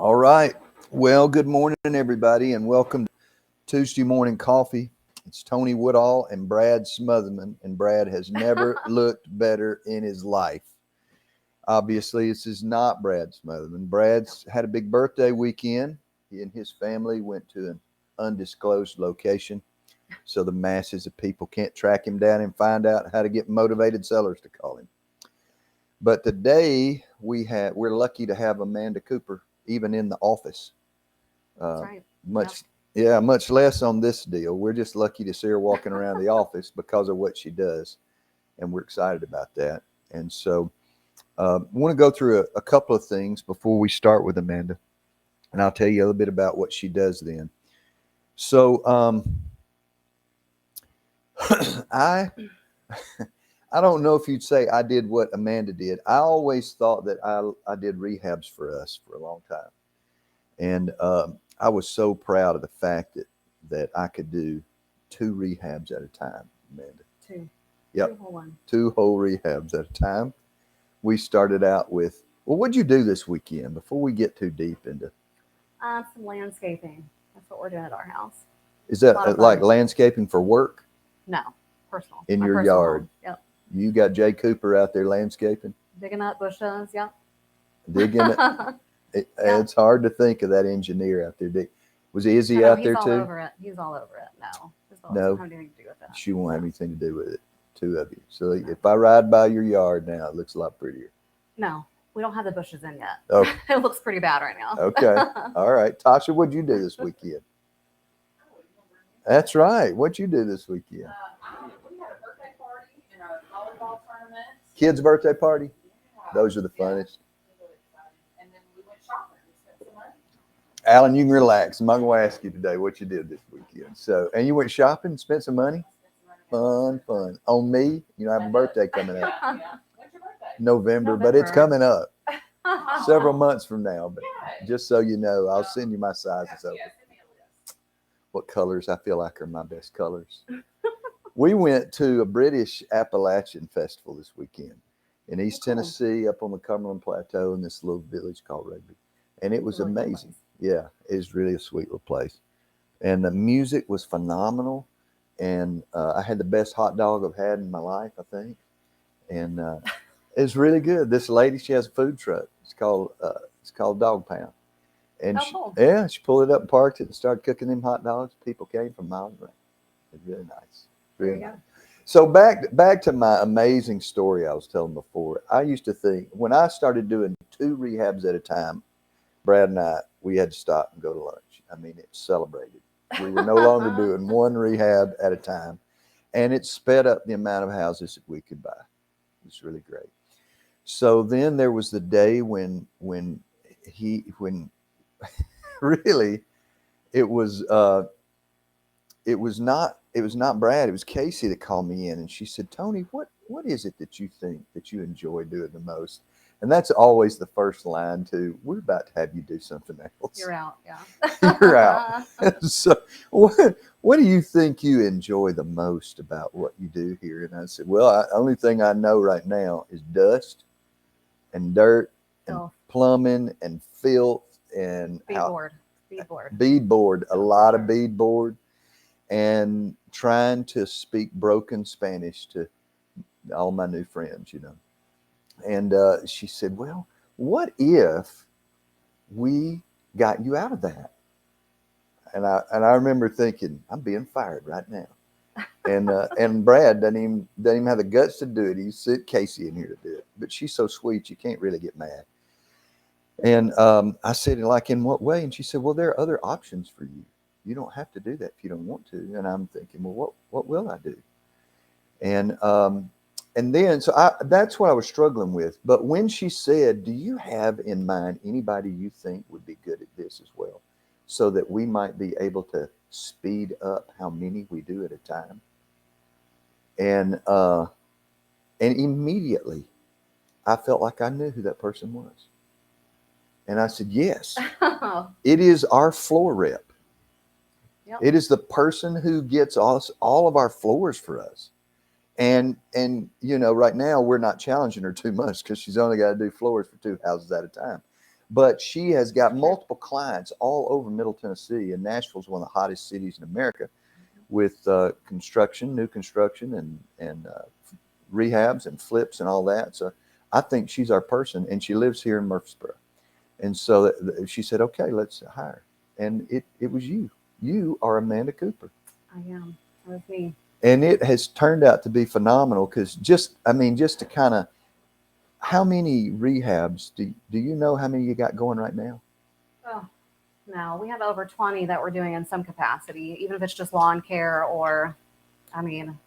All right. Well, good morning, everybody, and welcome to Tuesday Morning Coffee. It's Tony Woodall and Brad Smotherman, and Brad has never looked better in his life. Obviously, this is not Brad Smotherman. Brad's had a big birthday weekend. He and his family went to an undisclosed location, so the masses of people can't track him down and find out how to get motivated sellers to call him. But today we're lucky to have Amanda Cooper even in the office. That's Uh, right. much yeah, much less on this deal. We're just lucky to see her walking around the office because of what she does, and we're excited about that. And so, I want to go through a couple of things before we start with Amanda, and I'll tell you a little bit about what she does then. So, I I don't know if you'd say I did what Amanda did. I always thought that I did rehabs for us for a long time, and I was so proud of the fact that I could do two rehabs at a time, Amanda. Two. Yep, Two whole ones. two whole rehabs at a time. We started out with, well, what'd you do this weekend before we get too deep into? Some landscaping. That's what we're doing at our house. Is A lot that of like fun. landscaping for work No, personal. in My your personal yard? home. Yep. You got Jay Cooper out there landscaping, Digging up bushes. Yep. digging it. Yeah. It's hard to think of that engineer out there. Is he No, out he's there all too? over it. He's all over it. No, his boss No, doesn't have anything to do with that. she won't have No, anything to do with it. Two of you. So no, if I ride by your yard now, it looks a lot prettier. no. We don't have the bushes in yet. Oh, It looks pretty bad right now. okay. All right. Tasha, what'd you do this weekend? That's right. What'd you do this weekend? We had a birthday party and a volleyball tournament. Kids' birthday party? Yeah. Those are the Yeah, funnest. it was really exciting. And then we went shopping. We spent some money. Alan, you can relax. I'm not going to ask you today what you did this weekend. So, and you went shopping, spent some money? Spent some money. Fun. On me, I have a birthday coming up. Yeah. When's your birthday? November, but it's coming up Oh. several months from now. But Good. just so you know, I'll send you my sizes over. Yeah, send me a list. What colors I feel like are my best colors. We went to a British Appalachian festival this weekend in East cool. Tennessee, up on the Cumberland Plateau in this little village called Rugby. And it was Really cool amazing. place. Yeah, it was really a sweet little place. And the music was phenomenal. And I had the best hot dog I've had in my life, I think. And it's really good. This lady, she has a food truck. It's called Dog Pound. And Oh, cool. she pulled it up and parked it and started cooking them hot dogs. People came from miles around. It's really nice. There Really you nice. go. So back to my amazing story I was telling before. I used to think when I started doing two rehabs at a time, Brad and we had to stop and go to lunch. I mean, it celebrated. We were no longer doing one rehab at a time, and it sped up the amount of houses that we could buy. It was really great. So then there was the day when really it was it was not Brad, it was Casey that called me in and she said, Tony, what is it that you think that you enjoy doing the most? And that's always the first line to, we're about to have you do something else. You're out. Yeah. You're out. So what do you think you enjoy the most about what you do here? And I said, well, only thing I know right now is dust and dirt and Filth. plumbing and filth and Beadboard. a lot of beadboard, and trying to speak broken Spanish to all my new friends. And she said, well, what if we got you out of that? And I remember thinking, I'm being fired right now. And Brad doesn't even have the guts to do it. He sent Casey in here to do it. But she's so sweet, you can't really get mad. And I said, like, in what way? And she said, well, there are other options for you. You don't have to do that if you don't want to. And I'm thinking, well, what will I do? And then, so that's what I was struggling with. But when she said, do you have in mind anybody you think would be good at this as well, so that we might be able to speed up how many we do at a time? And immediately I felt like I knew who that person was. And I said, yes, it is our floor rep. Yep. It is the person who gets us all of our floors for us. And right now we're not challenging her too much because she's only got to do floors for two houses at a time. but she has got multiple clients all over Middle Tennessee, and Nashville's one of the hottest cities in America with construction, new construction, and rehabs and flips and all that. So I think she's our person, and she lives here in Murfreesboro. And so she said, "Okay, let's hire." And it was you. You are Amanda Cooper. I am. That was me. And it has turned out to be phenomenal because just to kind of, how many rehabs do you know how many you got going right now? Oh, no, we have over 20 that we're doing in some capacity, even if it's just lawn care or, I mean,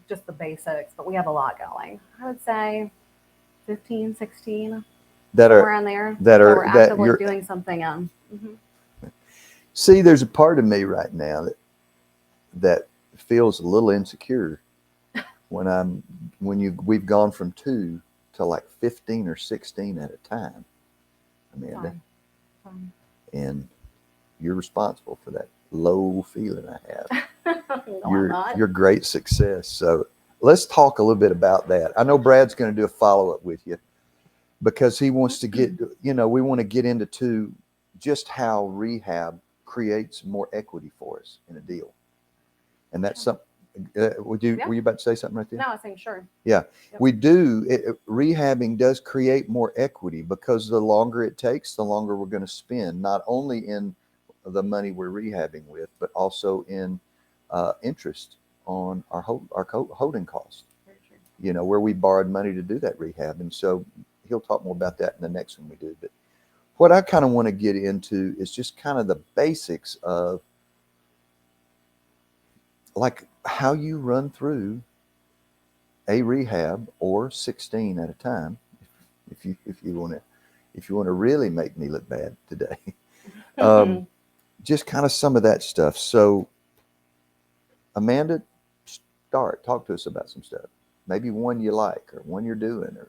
just the basics, but we have a lot going. I would say 15, 16, That somewhere are in there that we're are that actively you're doing something in. see, there's a part of me right now that feels a little insecure when we've gone from 2 to like 15 or 16 at a time, Amanda. Fine. And you're responsible for that low feeling I have. No, I'm not. Your great success. So let's talk a little bit about that. I know Brad's going to do a follow-up with you because he wants to get, we want to get into just how rehab creates more equity for us in a deal. And that's something, were you about to say something right there? No, I was saying sure. Yeah, Yep. we do. Rehabbing does create more equity because the longer it takes, the longer we're going to spend, not only in the money we're rehabbing with, but also in interest on our holding costs. Very true. Where we borrowed money to do that rehab. And so he'll talk more about that in the next one we do. But what I kind of want to get into is just kind of the basics of like how you run through a rehab or 16 at a time, if you want to really make me look bad today. Just kind of some of that stuff. So Amanda, talk to us about some stuff. Maybe one you like or one you're doing or.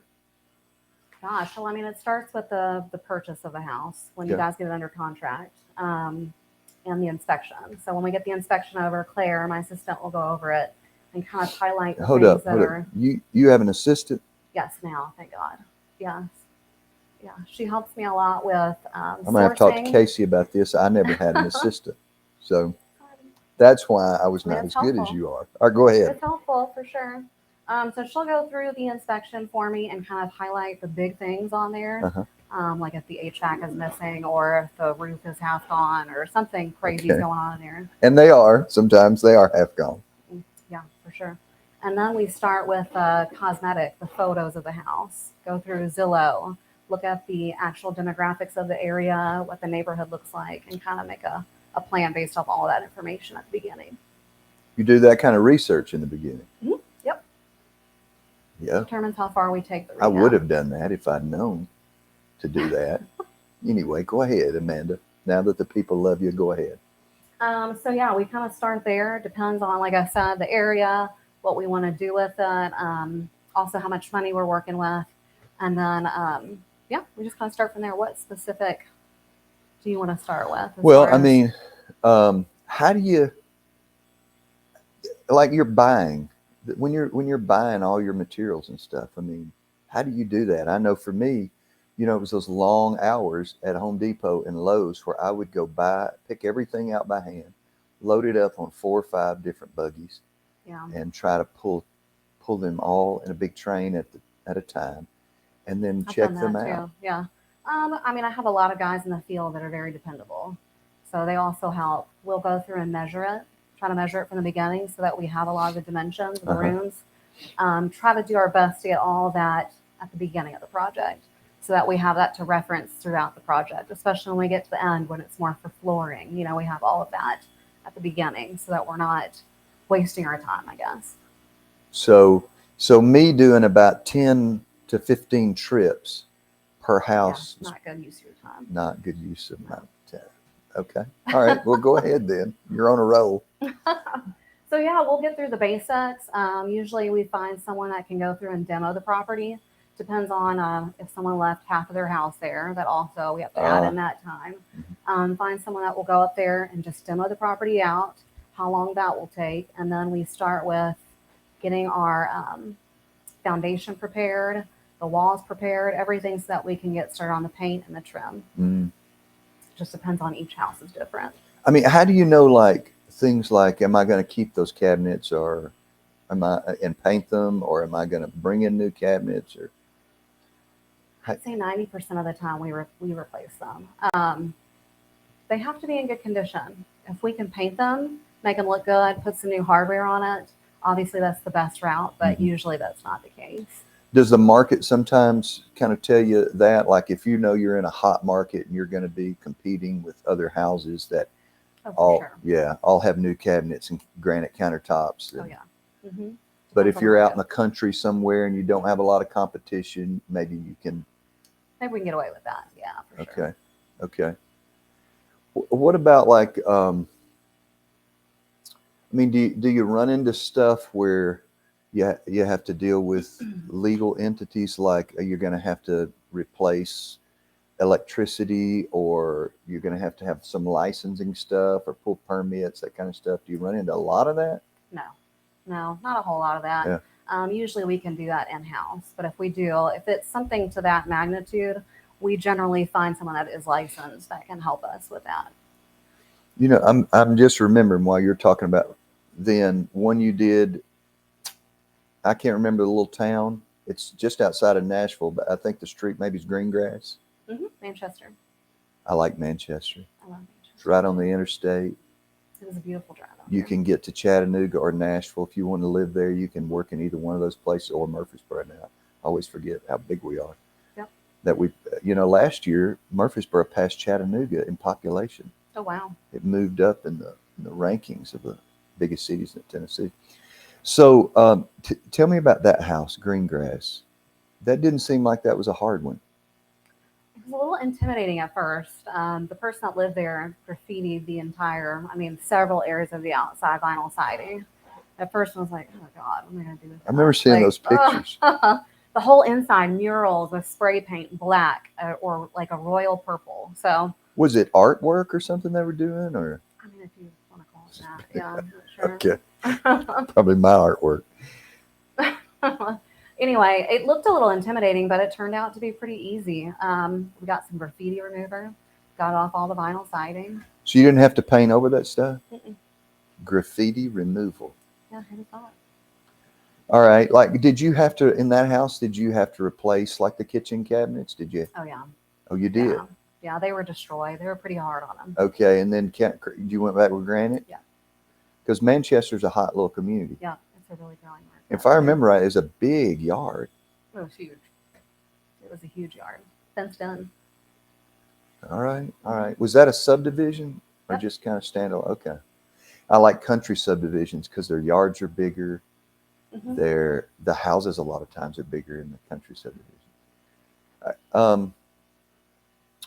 Gosh, well, I mean, it starts with the purchase of a house when you guys get it under contract, and the inspection. So when we get the inspection over, Claire, my assistant, will go over it and kind of highlight the things that are. You have an assistant? Yes, now, thank God. Yes. Yeah, she helps me a lot with I'm going to have to talk to sourcing. Casey about this. I never had an assistant. So that's why I was not as good as you are. All right, go ahead. It's helpful for sure. So she'll go through the inspection for me and kind of highlight the big things on there. Uh-huh. Like if the HVAC is missing or if the roof is half gone or something crazy is going on in there. And sometimes they are half gone. Yeah, for sure. And then we start with cosmetic, the photos of the house. Go through Zillow, look at the actual demographics of the area, what the neighborhood looks like, and kind of make a plan based off all of that information at the beginning. You do that kind of research in the beginning? Mm-hmm. Yep. Yeah. Determines how far we take the rehab. I would have done that if I'd known to do that. Anyway, go ahead, Amanda. Now that the people love you, go ahead. So yeah, we kind of start there. Depends on, like I said, the area, what we want to do with it, also how much money we're working with, and then we just kind of start from there. What specific do you want to start with? Well, I mean, how do you, like you're buying, when you're buying all your materials and stuff, I mean, how do you do that? I know for me, it was those long hours at Home Depot and Lowe's where I would go pick everything out by hand, load it up on 4 or 5 different buggies, and try to pull them all in a big train at a time, and then check them out. Too. Yeah. I mean, I have a lot of guys in the field that are very dependable, so they also help. We'll go through and measure it, try to measure it from the beginning so that we have a lot of the dimensions of the rooms. Try to do our best to get all of that at the beginning of the project, so that we have that to reference throughout the project, especially when we get to the end when it's more for flooring. We have all of that at the beginning so that we're not wasting our time, I guess. So me doing about 10 to 15 trips per house. Yeah, not good use of your time. Not good use of my time. Okay. All right. Well, go ahead then. You're on a roll. So yeah, we'll get through the basics. Usually we find someone that can go through and demo the property. Depends on if someone left half of their house there, that also we have to add in that time. Find someone that will go up there and just demo the property out, how long that will take. And then we start with getting our foundation prepared, the walls prepared, everything so that we can get started on the paint and the trim. Mm. Just depends on each house is different. I mean, how do you know like things like, am I going to keep those cabinets, or am I and paint them, or am I going to bring in new cabinets, or I'd say 90% of the time we replace them. They have to be in good condition. If we can paint them, make them look good, put some new hardware on it, obviously that's the best route, but Mhm. usually that's not the case. does the market sometimes kind of tell you that? Like if you know you're in a hot market and you're going to be competing with other houses that Oh, for all, sure. yeah, all have new cabinets and granite countertops. Oh, And, yeah. hmm but Depends if on the you're out in market. the country somewhere and you don't have a lot of competition, maybe you can. Maybe we can get away with that. Yeah, for sure. Okay. Okay. What about like, I mean, do you run into stuff where you have to deal with legal entities, like you're going to have to replace electricity, or you're going to have some licensing stuff or pull permits, that kind of stuff? Do you run into a lot of that? No, no, not a whole lot of that. Yeah. Usually we can do that in house, but if we do, if it's something to that magnitude, we generally find someone that is licensed that can help us with that. You know, I'm just remembering while you're talking about then one you did. I can't remember the little town. It's just outside of Nashville, but I think the street maybe is Greengrass. Manchester. I like Manchester. I love It's Manchester right on too. the interstate. It is a beautiful drive out You there. can get to Chattanooga or Nashville if you want to live there. You can work in either one of those places, or Murfreesboro now. I always forget how big we are. Yep. That we, last year Murfreesboro passed Chattanooga in population. Oh, wow. It moved up in the rankings of the biggest cities in Tennessee. So tell me about that house, Greengrass. That didn't seem like that was a hard one. It was a little intimidating at first. The person that lived there graffitied the entire, I mean, several areas of the outside vinyl siding. At first, I was like, oh my God, what am I going to do with I remember that? seeing Like, those pictures. the whole inside murals with spray paint black or like a royal purple. So, Was it artwork or something they were doing, or I mean, if you want to call it that, yeah, I'm not okay, sure. probably my artwork. Anyway, it looked a little intimidating, but it turned out to be pretty easy. We got some graffiti remover, got off all the vinyl siding. So you didn't have to paint over that stuff. Mm-mm. Graffiti removal. Yeah, who'd have thought? All right. Like, did you have to in that house? Did you have to replace like the kitchen cabinets? Did you? Oh yeah, Oh, you did. yeah, yeah. They were destroyed. They were pretty hard on them. Okay, and then you went back with granite. Yeah. Because Manchester's a hot little community. Yeah, it's a really growing market. If I remember right, it's a big yard. It was huge. It was a huge yard, fenced in. All right, all right. Was that a subdivision or Yep. just kind of standalone? Okay. I like country subdivisions because their yards are bigger. hmm The houses a lot of times are bigger in the country subdivision. Um,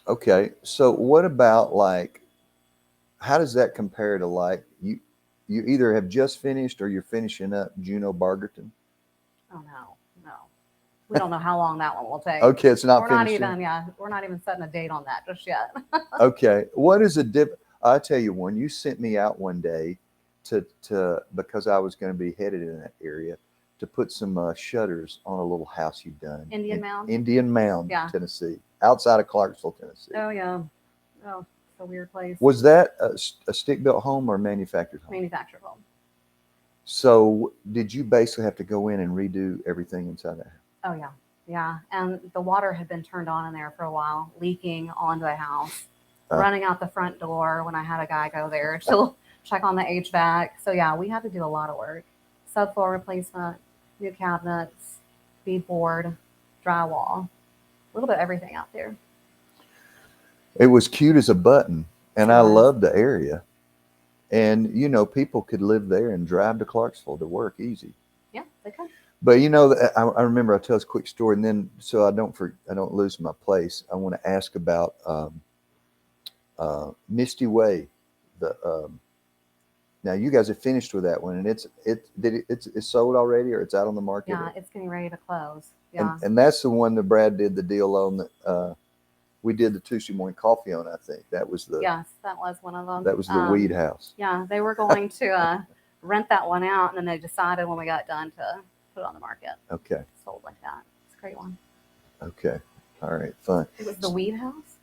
okay, so what about like, how does that compare to like you either have just finished or you're finishing up Juno Bargerton? Oh no, no. We don't know how long that one will take. Okay, it's not We're not finished. even, yeah, we're not even setting a date on that just yet. Okay, what is a dip? I tell you, one you sent me out one day to because I was going to be headed in that area to put some shutters on a little house you've done Indian in Mound? Indian Mound, Yeah. Tennessee, outside of Clarksville, Tennessee. Oh yeah. Oh, it's a weird place. Was that a stick built home or a manufactured home? Manufactured home. So did you basically have to go in and redo everything inside that house? Oh yeah. Yeah. And the water had been turned on in there for a while, leaking onto the house, running out the front door when I had a guy go there to check on the HVAC. So yeah, we had to do a lot of work. Subfloor replacement, new cabinets, beadboard, drywall, a little bit of everything out there. It was cute as a button, and It I was. loved the area. And people could live there and drive to Clarksville to work easy. Yeah, they could. But I remember I tell this quick story, and then so I don't lose my place. I want to ask about Misty Way. The now you guys have finished with that one, and it's sold already, or it's out on the market. Yeah, it's getting ready to close. Yeah. And that's the one that Brad did the deal on. That we did the Tuesday morning coffee on. I think that was the Yes, that was one of them. that was the weed house. Yeah, they were going to rent that one out, and then they decided when we got done to put it on the market. Okay. Sold like that. It's a great one. Okay. All right. Fun. It was the Weed House.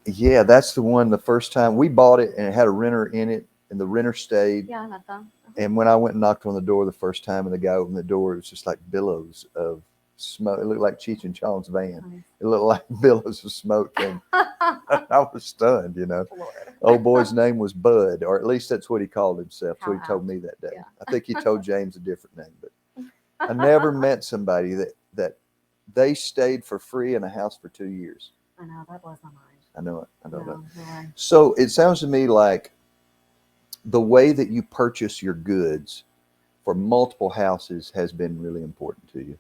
Yeah, that's the one. The first time we bought it, and it had a renter in it, and the renter stayed. Yeah, I met them. And when I went and knocked on the door the first time, and the guy opened the door, it was just like billows of smoke. It looked like Cheech and Chong's van. Nice. It looked like billows of smoke, and I was stunned. Lord. Old boy's name was Bud, or at least that's what he called himself. So he How told apt. me that day. Yeah. I think he told James a different name, but I never met somebody that they stayed for free in a house for 2 years. I know, that blows my mind. I know it. I know that. No, no way. So it sounds to me like the way that you purchase your goods for multiple houses has been really important to you,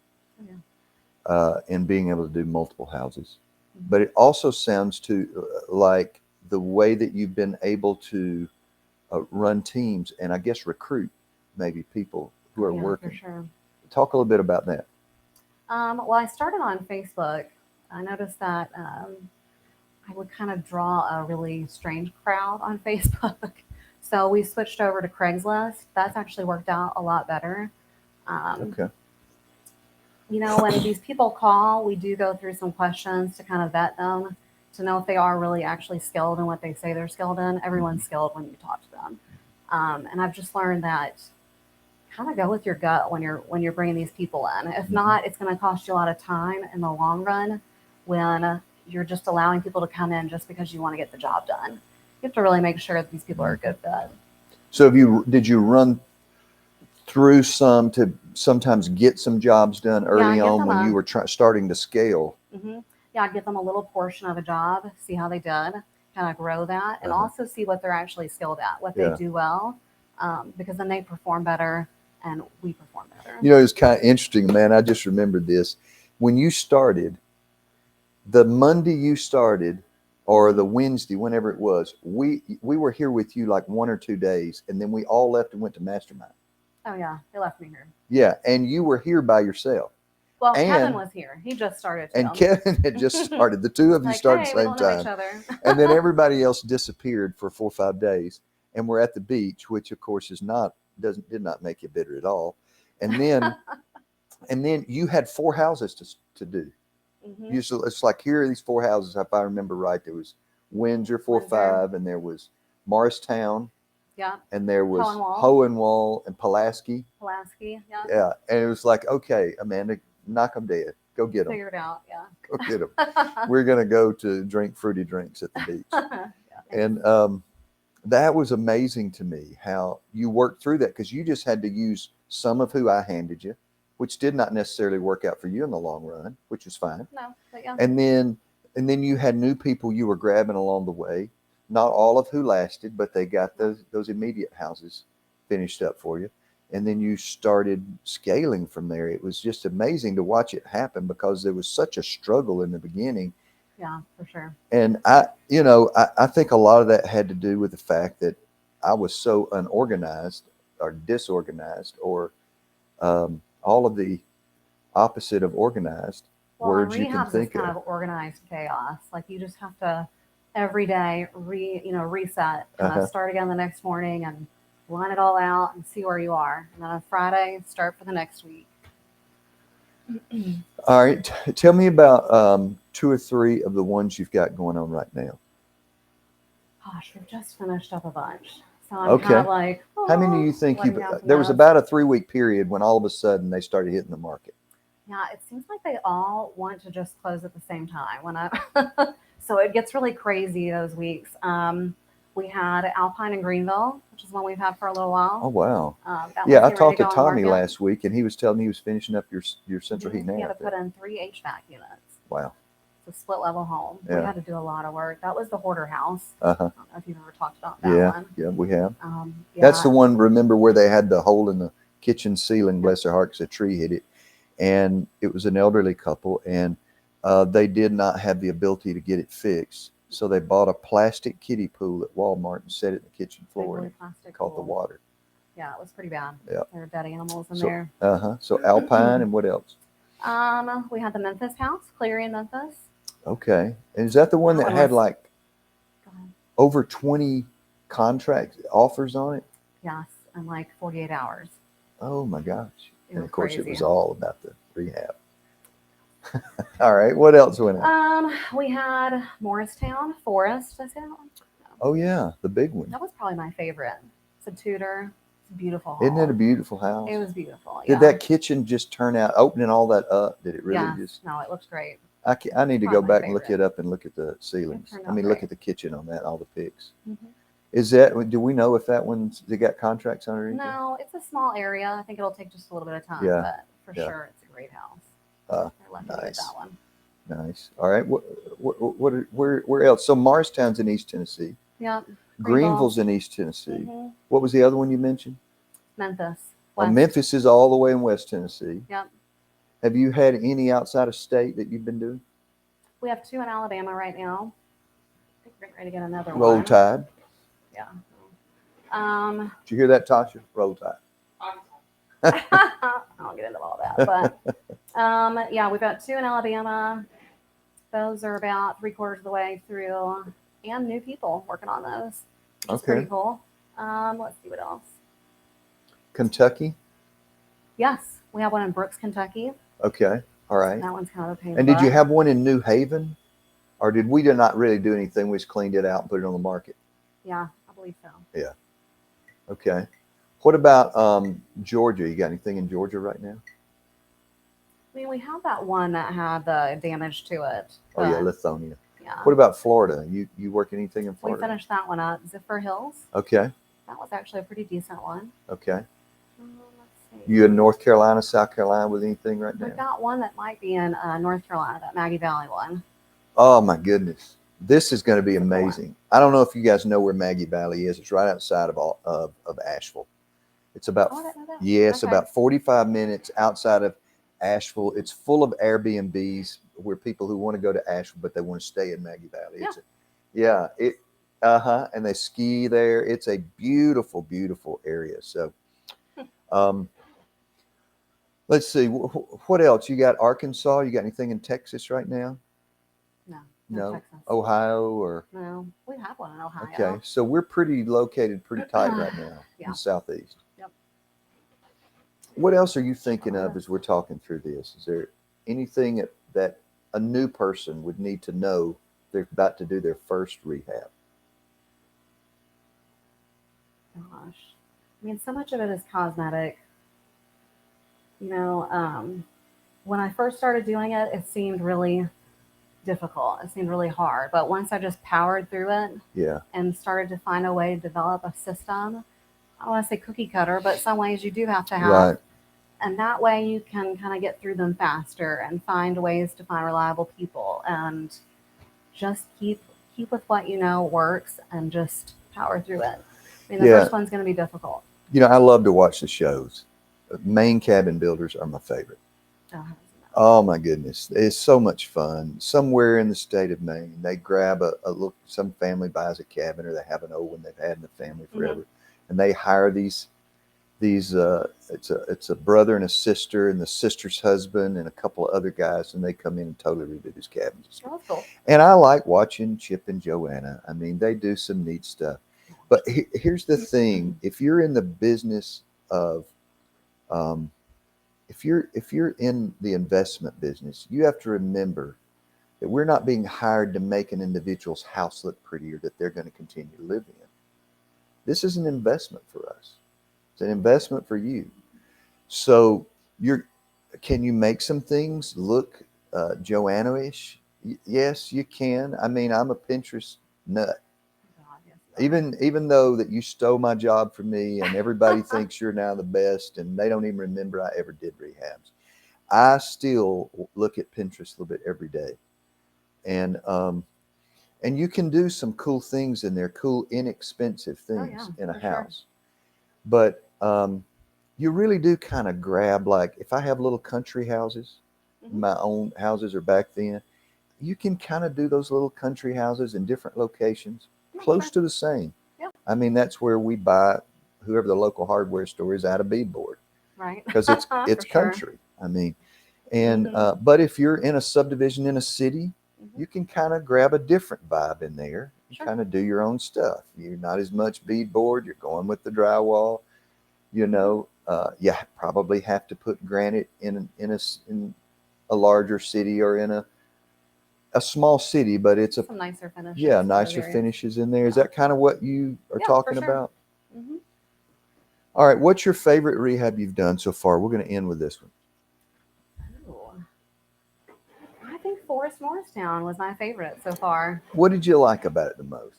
in being able to do multiple houses. Mhm. But it also sounds to like the way that you've been able to run teams and I guess recruit maybe people who are Yeah, working. for sure. Talk a little bit about that. Well, I started on Facebook. I noticed that I would kind of draw a really strange crowd on Facebook. So we switched over to Craigslist. That's actually worked out a lot better. Okay. When these people call, we do go through some questions to kind of vet them to know if they are really actually skilled in what they say they're skilled in. Everyone's skilled when you talk to them. And I've just learned that kind of go with your gut when you're bringing these people in. If not, it's going to cost you a lot of time in the long run when you're just allowing people to come in just because you want to get the job done. You have to really make sure that these people are a good fit. So did you run through some to sometimes get some jobs done early on when you were starting to scale? Mm-hmm. Yeah, I'd give them a little portion of a job, see how they did, kind of grow that, and also see what they're actually skilled at, what they do well, because then they perform better and we perform better. It's kind of interesting, man. I just remembered this. When you started, the Monday you started, or the Wednesday, whenever it was, we were here with you like 1 or 2 days, and then we all left and went to Mastermind. Oh yeah, they left me here. Yeah, and you were here by yourself. Well, Kevin was here. He just started too. And Kevin had just started. The two of you started at the same time. Each other. And then everybody else disappeared for 4 or 5 days. And we're at the beach, which of course did not make you bitter at all. And then you had 4 houses to do. Mm-hmm. It's like, here are these 4 houses. If I remember right, there was Windsor 4-5, and there was Morristown. Yeah. And there was Hohenwald and Pulaski. Yeah. Yeah. And it was like, okay, Amanda, knock them dead. Go get them. Figure it out. Yeah. Go get them. We're going to go to drink fruity drinks at the beach. Yeah. And that was amazing to me how you worked through that, because you just had to use some of who I handed you, which did not necessarily work out for you in the long run, which is fine. No, but yeah. And then you had new people you were grabbing along the way. Not all of who lasted, but they got those immediate houses finished up for you. And then you started scaling from there. It was just amazing to watch it happen, because there was such a struggle in the beginning. Yeah, for sure. And I think a lot of that had to do with the fact that I was so unorganized or disorganized, or all of the opposite of organized words you can think of. Rehabs is kind of organized chaos. Like, you just have to every day reset, kind of start again the next morning and line it all out and see where you are. And then on Friday, start for the next week. All right. Tell me about 2 or 3 of the ones you've got going on right now. Gosh, we've just finished up a bunch. So I'm kind of like, how many do you think there was about a 3-week period when all of a sudden they started hitting the market? Yeah, it seems like they all want to just close at the same time. So it gets really crazy those weeks. We had Alpine in Greenville, which is one we've had for a little while. Oh, wow. Yeah, I talked to Tommy last week, and he was telling me he was finishing up your central heat and air. He had to put in 3 HVAC units. Wow. It's a split level home. Yeah. We had to do a lot of work. That was the hoarder house. I don't know if you've ever talked about that one. Yeah, we have. Yeah. That's the one, remember, where they had the hole in the kitchen ceiling, bless their heart, because a tree hit it. And it was an elderly couple, and they did not have the ability to get it fixed. So they bought a plastic kiddie pool at Walmart and set it in the kitchen floor, and it caught the water. Yeah, it was pretty bad. Yeah. There were dead animals in there. So Alpine, and what else? We had the Memphis house, Cleary in Memphis. Okay. And is that the one that had like over 20 contract offers on it? Yes, in like 48 hours. Oh my gosh. And of course crazy. It was all about the rehab. All right. What else went out? We had Morristown Forest. Did I say that one? No. Oh yeah, the big one. That was probably my favorite. It's a Tudor. It's a beautiful hall. Isn't it a beautiful house? It was beautiful. Did Yeah. that kitchen just turn out opening all that up? Did it really Yes. just? No, it looks great. I need to Probably go my back and look favorite. it up and look at the ceilings. turned I out mean, look great. at the kitchen on that, all the pics. Mm-hmm. Is that? Do we know if that one's they got contracts underneath? No, it's a small area. I think it'll take just a little bit of time, Yeah, but for yeah. sure, it's a great house. Uh, We're lucky to get nice. that one. Nice. All right. Where else? So Morristown's in East Tennessee. Yeah. Greenville's in East Tennessee. Mm-hmm. What was the other one you mentioned? Memphis. Oh, West. Memphis is all the way in West Tennessee. Yep. Have you had any outside of state that you've been doing? We have 2 in Alabama right now. I think we're getting ready to get another Roll one. Tide. Yeah. Did you hear that, Tasha? Roll Tide. I don't get into all that, but yeah, we've got 2 in Alabama. Those are about 3/4 of the way through, and new people working on those. Which is pretty cool. Let's see what else. Kentucky. Yes, we have one in Brooks, Kentucky. Okay. All right. That one's kind of a pain. And did you have one in New Haven? Or did we not really do anything? We just cleaned it out and put it on the market? Yeah, I believe so. Yeah. Okay. What about Georgia? You got anything in Georgia right now? I mean, we have that one that had the damage to it. Oh yeah, Lithonia. Yeah. What about Florida? You work anything in We Florida? finished that one up. Zephyr Hills. Okay. That was actually a pretty decent one. Okay. Let's see. You in North Carolina, South Carolina with anything right We've now? got one that might be in North Carolina, that Maggie Valley one. Oh my goodness. This is going to be That's a cool amazing. I don't know if you guys know where Maggie Valley is. It's right outside of Asheville. It's about, Oh, I didn't know that. yes, Okay. about 45 minutes outside of Asheville. It's full of Airbnbs where people who want to go to Asheville, but they want to stay in Maggie Valley. And they ski there. It's a beautiful, beautiful area. So, let's see. What else? You got Arkansas? You got anything in Texas right now? No. Texas. Ohio or? No, we have one in Ohio. Okay. So we're pretty located, pretty tight right now in Yeah. the Southeast. Yep. What else are you thinking of as we're talking through this? Is there anything that a new person would need to know they're about to do their first rehab? Gosh. I mean, so much of it is cosmetic. You know, when I first started doing it, it seemed really difficult. It seemed really hard. But once I just powered through it Yeah. and started to find a way to develop a system, I don't want to say cookie cutter, but some ways you do have to have. Right. And that way you can kind of get through them faster and find ways to find reliable people and just keep with what you know works and just power through it. I mean, the Yeah. first one's going to be difficult. You know, I love to watch the shows. Maine cabin builders are my favorite. Oh my goodness. It's so much fun. Somewhere in the state of Maine, they grab a look, some family buys a cabin or they have an old one they've had in the family forever. And they hire these it's a brother and a sister and the sister's husband and a couple of other guys, and they come in and totally redo these cabins. Oh, that's cool. And I like watching Chip and Joanna. I mean, they do some neat stuff. But here's the thing: if you're in the business of, if you're in the investment business, you have to remember that we're not being hired to make an individual's house look prettier that they're going to continue to live in. This is an investment for us. It's an investment for you. So can you make some things look Joanna-ish? Yes, you can. I mean, I'm a Pinterest nut. Even though that you stole my job from me and everybody thinks you're now the best and they don't even remember I ever did rehabs, I still look at Pinterest a little bit every day. And you can do some cool things in there, cool, inexpensive things in a house. Sure. But you really do kind of grab, like if I have little country houses, my own houses are back then, you can kind of do those little country houses in different locations. Close to the same. Yep. I mean, that's where we buy whoever the local hardware store is out of beadboard. Right. Because it's country. Sure. I mean, and but if you're in a subdivision in a city, you can kind of grab a different vibe in there. You kind of do your own stuff. You're not as much beadboard. You're going with the drywall. You know, you probably have to put granite in a larger city or in a small city, but it's a Some nicer finishes. yeah, in those nicer areas. finishes in there. Is Yeah. that kind of what you are Yeah, talking for sure. about? Hmm. All right, what's your favorite rehab you've done so far? We're going to end with this one. Ooh. I think Forest Morristown was my favorite so far. What did you like about it the most?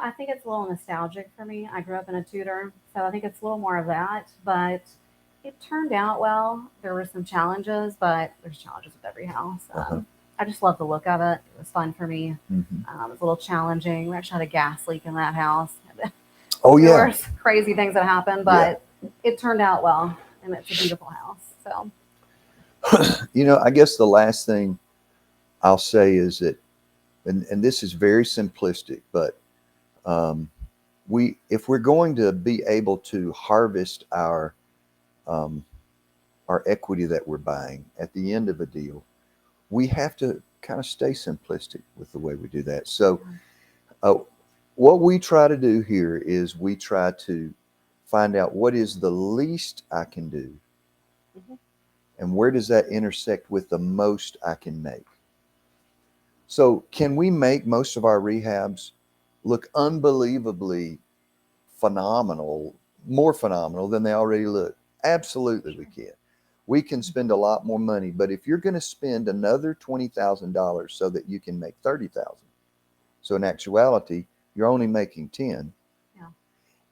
I think it's a little nostalgic for me. I grew up in a Tudor, so I think it's a little more of that. But it turned out well. There were some challenges, but there's challenges with every house. Uh-huh. I just love the look of it. It was fun for me. Mm-hmm. It was a little challenging. We actually had a gas leak in that house. Oh There yeah, were crazy things that happened, yeah. but it turned out well, and it's a beautiful house. So I guess the last thing I'll say is that, and this is very simplistic, but um, if we're going to be able to harvest um, our equity that we're buying at the end of a deal, we have to kind of stay simplistic with the way we do that. So, uh, what we try to do here is we try to find out what is the least I can do, mhm. and where does that intersect with the most I can make. So, can we make most of our rehabs look unbelievably phenomenal, more phenomenal than they already look? Absolutely, we can. We can spend a lot more money, but if you're going to spend another $20,000 so that you can make 30,000, so in actuality, you're only making 10, Yeah.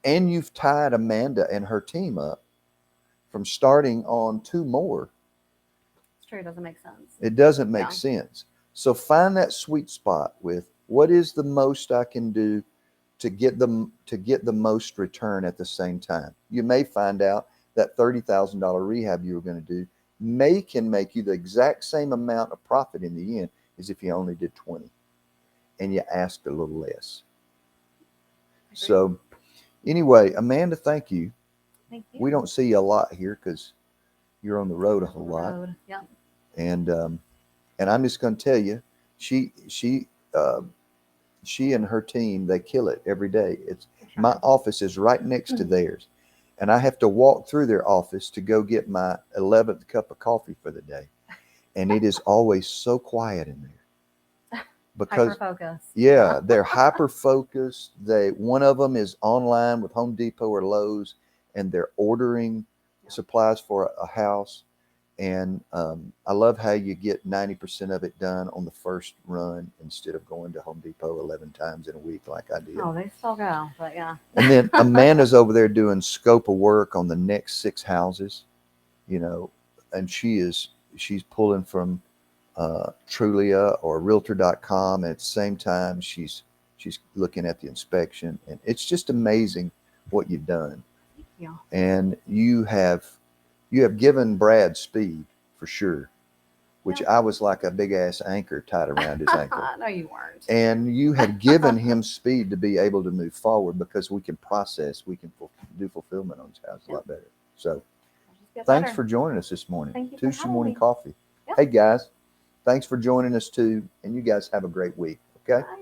and you've tied Amanda and her team up from starting on two more, It's true. It doesn't make sense. it doesn't make Yeah. sense. So find that sweet spot with what is the most I can do to get the most return at the same time. You may find out that $30,000 rehab you were going to do can make you the exact same amount of profit in the end as if you only did 20 and you asked a little less. Agreed. So anyway, Amanda, thank you. Thank you. We don't see you a lot here because you're on the road a whole lot, Road. Yep. and I'm just going to tell you, she she uh, she and her team, they kill it every day. It's For my sure. office is right next to theirs, and I have to walk through their office to go get my 11th cup of coffee for the day, and it is always so quiet in there Hyper because focus. yeah, they're hyper focused. One of them is online with Home Depot or Lowe's, and they're ordering Yeah. supplies for a house. And I love how you get 90% of it done on the first run instead of going to Home Depot 11 times in a week like I did. Oh, they still go, but yeah. And then Amanda's over there doing scope of work on the next 6 houses, and she's pulling from Trulia or Realtor.com. And at the same time, she's looking at the inspection, and it's just amazing what you've done. Yeah. And you have given Brad speed for sure, which Yeah. I was like a big ass anchor tied around his ankle. No, you weren't. And you have given him speed to be able to move forward because we can process, we can do fulfillment on his house a lot better. So I'll just get thanks better. for joining us this morning. Thank you for Tuesday having morning me. coffee. Yep. Hey guys, thanks for joining us too. And you guys have a great week. Okay. Bye.